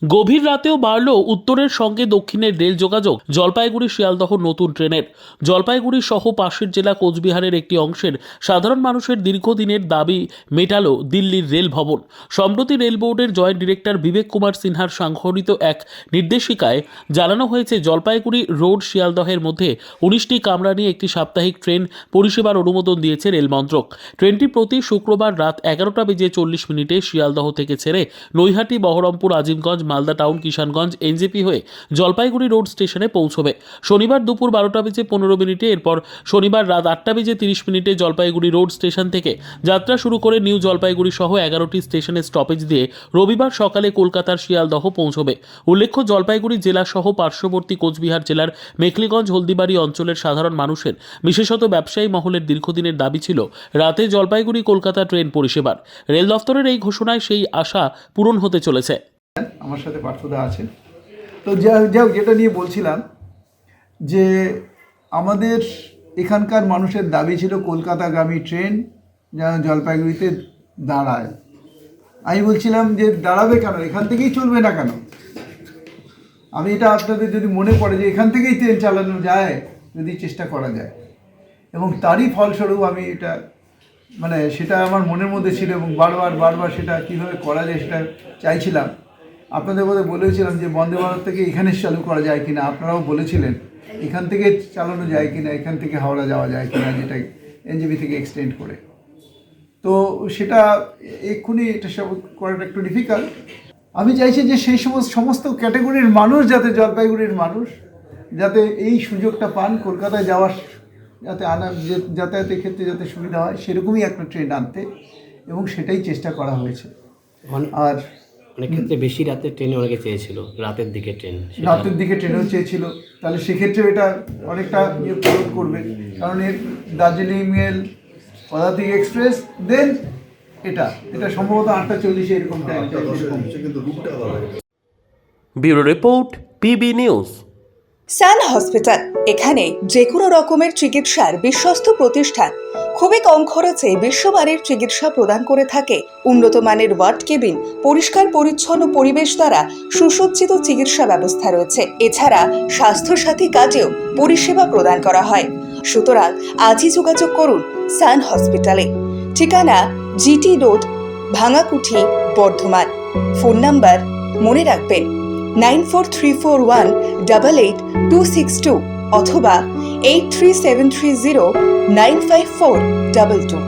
গভীর রাতেও বাড়ল উত্তরের সঙ্গে দক্ষিণের রেল যোগাযোগ। জলপাইগুড়ি শিয়ালদহ নতুন ট্রেনের জলপাইগুড়ি সহ পাশের জেলা কোচবিহারের একটি অংশের সাধারণ মানুষের দীর্ঘদিনের দাবি মেটালো দিল্লির রেল ভবন। সম্প্রতি রেল বোর্ডের জয়েন্ট ডিরেক্টর বিবেক কুমার সিনহার স্বাক্ষরিত এক নির্দেশিকায় জানানো হয়েছে, জলপাইগুড়ি রোড শিয়ালদহের মধ্যে 19টি কামরা নিয়ে একটি সাপ্তাহিক ট্রেন পরিষেবার অনুমোদন দিয়েছে রেল মন্ত্রক। ট্রেনটি প্রতি শুক্রবার রাত 11:40 শিয়ালদহ থেকে ছেড়ে নৈহাটি, বহরমপুর, আজিমগঞ্জ, মালদা টাউন, কিষানগঞ্জ, এনজেপি হয়ে জলপাইগুড়ি রোড স্টেশনে পৌঁছবে। শনিবার দুপুর 12:15 এরপর শনিবার রাত 8:30 জলপাইগুড়ি রোড স্টেশন থেকে যাত্রা শুরু করে নিউ জলপাইগুড়ি সহ 11টি স্টেশনে স্টপেজ দিয়ে রবিবার সকালে কলকাতার শিয়ালদহ পৌঁছবে। উল্লেখ্য, জলপাইগুড়ি জেলা সহ পার্শ্ববর্তী কোচবিহার জেলার মেখলিগঞ্জ, হলদিবাড়ি অঞ্চলের সাধারণ মানুষের, বিশেষত ব্যবসায়ী মহলের দীর্ঘদিনের দাবি ছিল রাতে জলপাইগুড়ি কলকাতা ট্রেন পরিষেবার। রেল দফতরের এই ঘোষণায় সেই আশা পূরণ হতে চলেছে। আমার সাথে পার্থদা আছে। তো যেটা নিয়ে বলছিলাম যে আমাদের এখানকার মানুষের দাবি ছিল কলকাতাগামী ট্রেন যেন জলপাইগুড়িতে দাঁড়ায়। আমি বলছিলাম যে দাঁড়াবে কেন, এখান থেকেই চলবে না কেন? আমি এটা আপনাদের যদি মনে পড়ে যে এখান থেকেই ট্রেন চালানো যায় যদি চেষ্টা করা যায়, এবং তারই ফলস্বরূপ আমি এটা সেটা আমার মনের মধ্যে ছিল এবং বারবার সেটা কীভাবে করা যায় সেটা চাইছিলাম। আপনাদের মধ্যে বলেছিলাম যে বন্দে ভারত থেকে এখানে চালু করা যায় কিনা, আপনারাও বলেছিলেন এখান থেকে চালানো যায় কিনা, এখান থেকে হাওড়া যাওয়া যায় কিনা, যেটা এনজেপি থেকে এক্সটেন্ড করে। তো সেটা এক্ষুনি এটা সব করাটা একটু ডিফিকাল্ট। আমি চাইছি যে সেই সমস্ত ক্যাটাগরির মানুষ, যাতে জলপাইগুড়ির মানুষ যাতে এই সুযোগটা পান, কলকাতায় যাওয়ার যাতে যাতায়াতের ক্ষেত্রে যাতে সুবিধা হয় সেরকমই একটা ট্রেন আনতে, এবং সেটাই চেষ্টা করা হয়েছে। আর অনেক ক্ষেত্রে বেশি রাতের ট্রেনে অনেকে চেয়েছিল, রাতের দিকে ট্রেনেও চেয়েছিল, তাহলে সেক্ষেত্রে এটা অনেকটা পূরণ করবে। কারণ এর Darjeeling mail, Padatik express, then এটা সম্ভবত 8:40 এরকম time. Bureau report, PB news. Sun hospital, এখানে যে কোনো রকমের চিকিৎসার বিশ্বস্ত প্রতিষ্ঠান। খুবই কম খরচে বিশ্বমানের চিকিৎসা প্রদান করে থাকে। উন্নত মানের ওয়ার্ড কেবিন, পরিষ্কার পরিচ্ছন্ন পরিবেশ দ্বারা সুসজ্জিত চিকিৎসা ব্যবস্থা রয়েছে। এছাড়া স্বাস্থ্যসাথী কাজেও পরিষেবা প্রদান করা হয়। সুতরাং আজই যোগাযোগ করুন সান হসপিটালে। ঠিকানা GT road, Bhangakuthi, Bardhaman. Phone number মনে রাখবেন 9434188262 অথবা 83730954222।